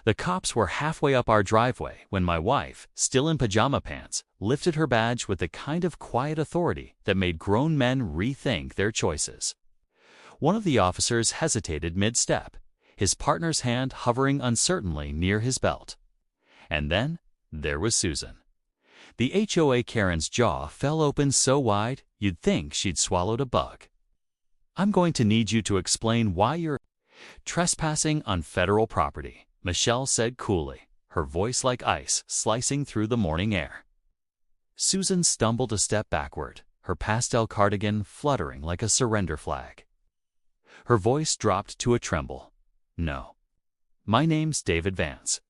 The cops were halfway up our driveway when my wife, still in pajama pants, lifted her badge with the kind of quiet authority that made grown men rethink their choices. One of the officers hesitated mid-step, his partner's hand hovering uncertainly near his belt. And then there was Susan. The HOA Karen's jaw fell open so wide you'd think she'd swallowed a bug. "I'm going to need you to explain why you're trespassing on federal property," Michelle said coolly, her voice like ice slicing through the morning air. Susan stumbled a step backward, her pastel cardigan fluttering like a surrender flag. Her voice dropped to a tremble. "No. My name's David Vance.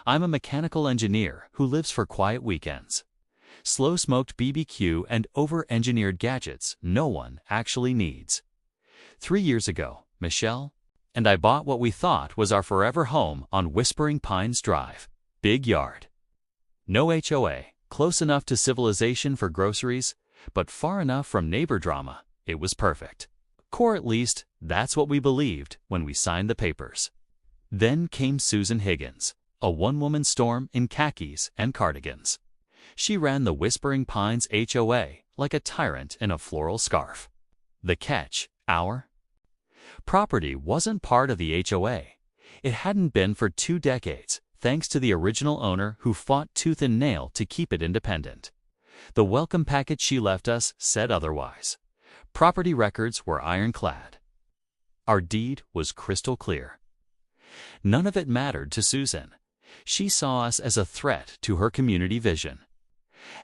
I'm a mechanical engineer who lives for quiet weekends. Slow-smoked BBQ and over-engineered gadgets no one actually needs. 3 years ago, Michelle and I bought what we thought was our forever home on Whispering Pines Drive. Big yard. No HOA, close enough to civilization for groceries, but far enough from neighbor drama. It was perfect. Or at least, that's what we believed when we signed the papers." Then came Susan Higgins, a one-woman storm in khakis and cardigans. She ran the Whispering Pines HOA like a tyrant in a floral scarf. The catch, our property wasn't part of the HOA. It hadn't been for 2 decades, thanks to the original owner who fought tooth and nail to keep it independent. The welcome package she left us said otherwise. Property records were ironclad. Our deed was crystal clear. None of it mattered to Susan. She saw us as a threat to her community vision.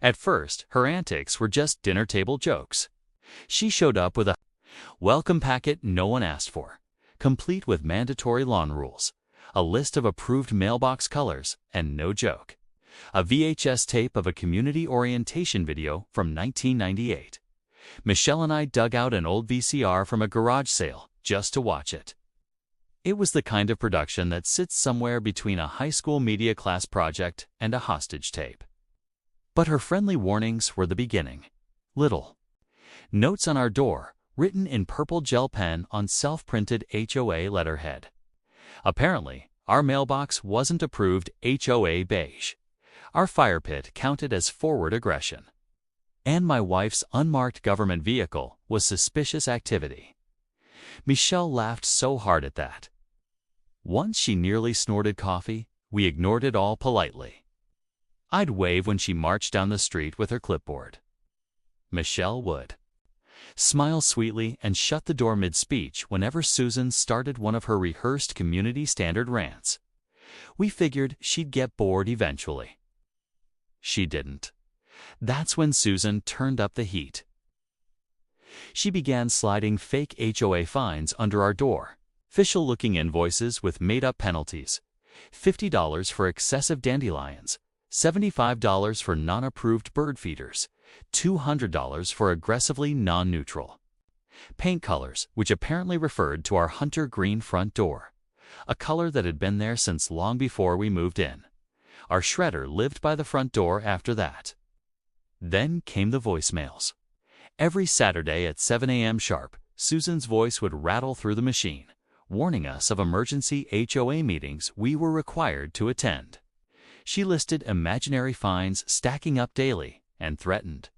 At first, her antics were just dinner table jokes. She showed up with a welcome packet no one asked for, complete with mandatory lawn rules, a list of approved mailbox colors, and no joke, a VHS tape of a community orientation video from 1998. Michelle and I dug out an old VCR from a garage sale just to watch it. It was the kind of production that sits somewhere between a high school media class project and a hostage tape. But her friendly warnings were the beginning. Little notes on our door, written in purple gel pen on self-printed HOA letterhead. Apparently, our mailbox wasn't approved HOA beige. Our fire pit counted as forward aggression. And my wife's unmarked government vehicle was suspicious activity. Michelle laughed so hard at that. Once she nearly snorted coffee, we ignored it all politely. I'd wave when she marched down the street with her clipboard. Michelle would smile sweetly and shut the door mid-speech whenever Susan started one of her rehearsed community standard rants. We figured she'd get bored eventually. She didn't. That's when Susan turned up the heat. She began sliding fake HOA fines under our door, official-looking invoices with made-up penalties, $50 for excessive dandelions, $75 for non-approved bird feeders, $200 for aggressively non-neutral paint colors, which apparently referred to our hunter green front door, a color that had been there since long before we moved in. Our shredder lived by the front door after that. Then came the voicemails. Every Saturday at 7 a.m. sharp, Susan's voice would rattle through the machine, warning us of emergency HOA meetings we were required to attend. She listed imaginary fines stacking up daily and threatened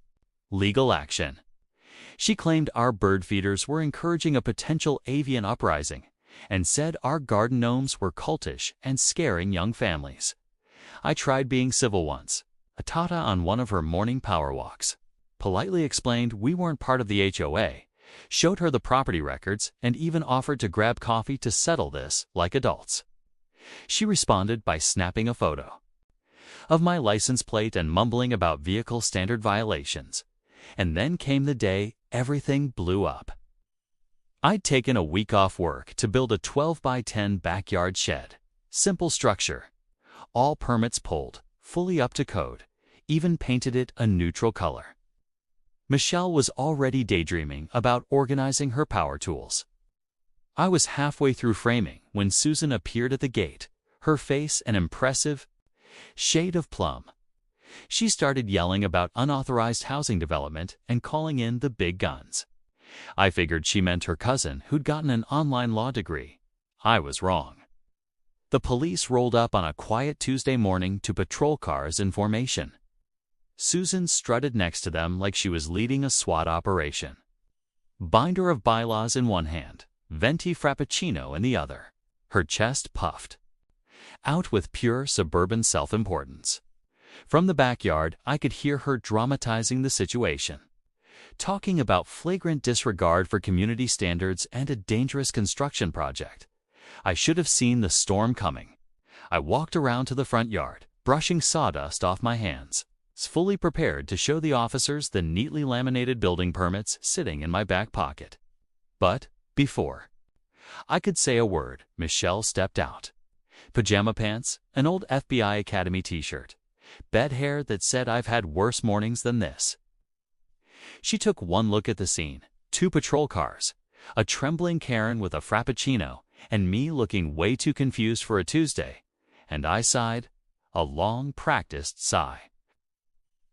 legal action. She claimed our bird feeders were encouraging a potential avian uprising and said our garden gnomes were cultish and scaring young families. I tried being civil once, a tata on one of her morning power walks, politely explained we weren't part of the HOA, showed her the property records, and even offered to grab coffee to settle this like adults. She responded by snapping a photo of my license plate and mumbling about vehicle standard violations. And then came the day everything blew up. I'd taken a week off work to build a 12 by 10 backyard shed. Simple structure. All permits pulled, fully up to code, even painted it a neutral color. Michelle was already daydreaming about organizing her power tools. I was halfway through framing when Susan appeared at the gate, her face an impressive shade of plum. She started yelling about unauthorized housing development and calling in the big guns. I figured she meant her cousin who'd gotten an online law degree. I was wrong. The police rolled up on a quiet Tuesday morning to patrol cars in formation. Susan strutted next to them like she was leading a SWAT operation. Binder of bylaws in one hand, venti frappuccino in the other. Her chest puffed. Out with pure suburban self-importance. From the backyard, I could hear her dramatizing the situation, talking about flagrant disregard for community standards and a dangerous construction project. I should have seen the storm coming. I walked around to the front yard, brushing sawdust off my hands, fully prepared to show the officers the neatly laminated building permits sitting in my back pocket. But before I could say a word, Michelle stepped out. Pajama pants, an old FBI Academy t-shirt, bed hair that said I've had worse mornings than this. She took one look at the scene, 2 patrol cars, a trembling Karen with a frappuccino, and me looking way too confused for a Tuesday, and I sighed, a long practiced sigh.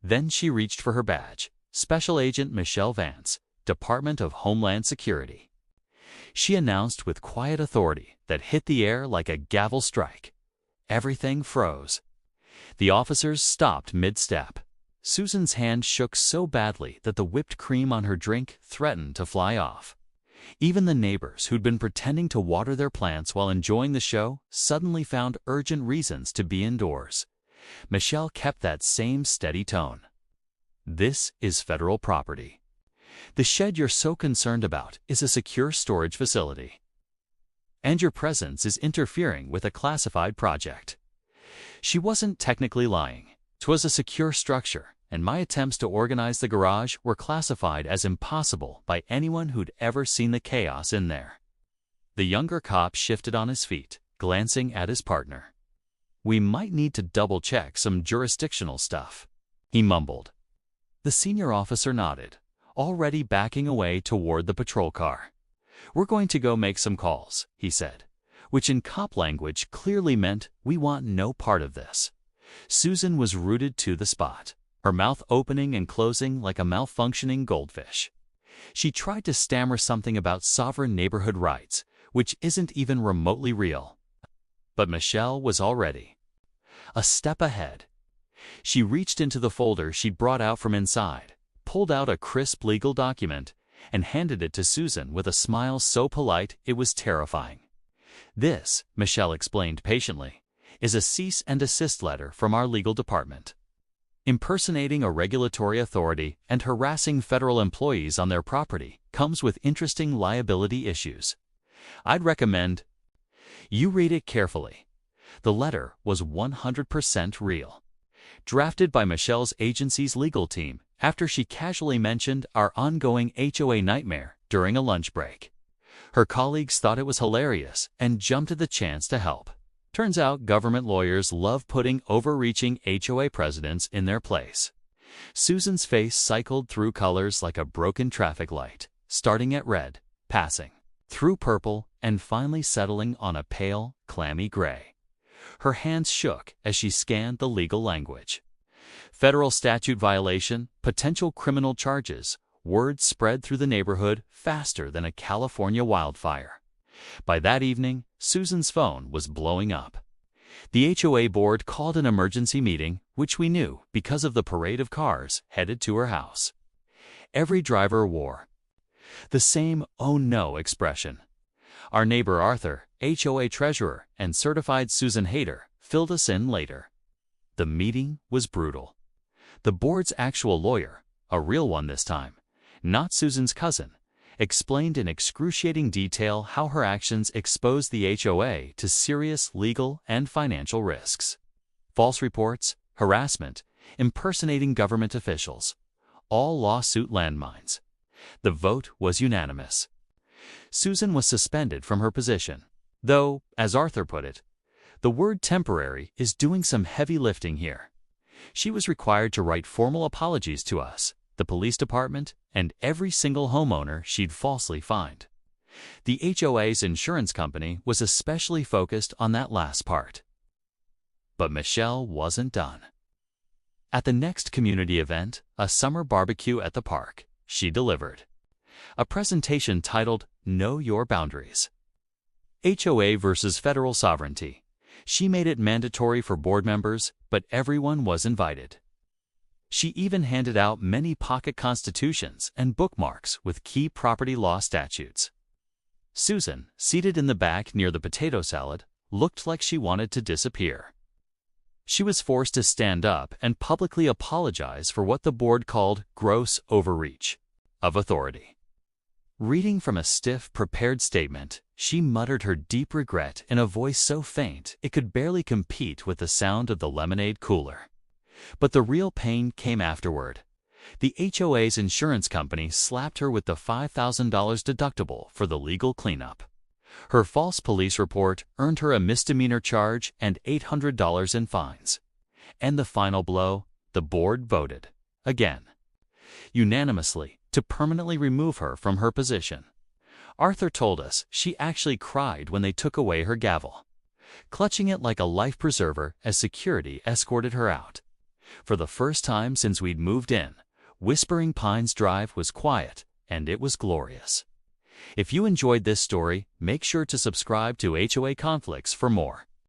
Then she reached for her badge, Special Agent Michelle Vance, Department of Homeland Security. She announced with quiet authority that hit the air like a gavel strike. Everything froze. The officers stopped mid-step. Susan's hand shook so badly that the whipped cream on her drink threatened to fly off. Even the neighbors who'd been pretending to water their plants while enjoying the show suddenly found urgent reasons to be indoors. Michelle kept that same steady tone. This is federal property. The shed you're so concerned about is a secure storage facility. And your presence is interfering with a classified project. She wasn't technically lying. 'Twas a secure structure, and my attempts to organize the garage were classified as impossible by anyone who'd ever seen the chaos in there. The younger cop shifted on his feet, glancing at his partner. "We might need to double-check some jurisdictional stuff," he mumbled. The senior officer nodded, already backing away toward the patrol car. "We're going to go make some calls," he said, which in cop language clearly meant we want no part of this. Susan was rooted to the spot, her mouth opening and closing like a malfunctioning goldfish. She tried to stammer something about sovereign neighborhood rights, which isn't even remotely real. But Michelle was already a step ahead. She reached into the folder she'd brought out from inside, pulled out a crisp legal document, and handed it to Susan with a smile so polite it was terrifying. "This," Michelle explained patiently, "is a cease and desist letter from our legal department. Impersonating a regulatory authority and harassing federal employees on their property comes with interesting liability issues. I'd recommend you read it carefully." The letter was 100% real. Drafted by Michelle's agency's legal team after she casually mentioned our ongoing HOA nightmare during a lunch break. Her colleagues thought it was hilarious and jumped at the chance to help. Turns out government lawyers love putting overreaching HOA presidents in their place. Susan's face cycled through colors like a broken traffic light, starting at red, passing through purple, and finally settling on a pale, clammy gray. Her hands shook as she scanned the legal language. Federal statute violation, potential criminal charges, words spread through the neighborhood faster than a California wildfire. By that evening, Susan's phone was blowing up. The HOA board called an emergency meeting, which we knew because of the parade of cars headed to her house. Every driver wore the same "oh no" expression. Our neighbor Arthur, HOA treasurer and certified Susan hater, filled us in later. The meeting was brutal. The board's actual lawyer, a real one this time, not Susan's cousin, explained in excruciating detail how her actions exposed the HOA to serious legal and financial risks. False reports, harassment, impersonating government officials, all lawsuit landmines. The vote was unanimous. Susan was suspended from her position, though, as Arthur put it, the word temporary is doing some heavy lifting here. She was required to write formal apologies to us, the police department, and every single homeowner she'd falsely fined. The HOA's insurance company was especially focused on that last part. But Michelle wasn't done. At the next community event, a summer barbecue at the park, she delivered a presentation titled "Know Your Boundaries. HOA versus Federal Sovereignty. She made it mandatory for board members, but everyone was invited. She even handed out many pocket constitutions and bookmarks with key property law statutes. Susan, seated in the back near the potato salad, looked like she wanted to disappear. She was forced to stand up and publicly apologize for what the board called gross overreach of authority. Reading from a stiff, prepared statement, she muttered her deep regret in a voice so faint it could barely compete with the sound of the lemonade cooler. But the real pain came afterward. The HOA's insurance company slapped her with the $5,000 deductible for the legal cleanup. Her false police report earned her a misdemeanor charge and $800 in fines. And the final blow, the board voted, again, unanimously, to permanently remove her from her position. Arthur told us she actually cried when they took away her gavel, clutching it like a life preserver as security escorted her out. For the first time since we'd moved in, Whispering Pines Drive was quiet, and it was glorious. If you enjoyed this story, make sure to subscribe to HOA Conflicts for more.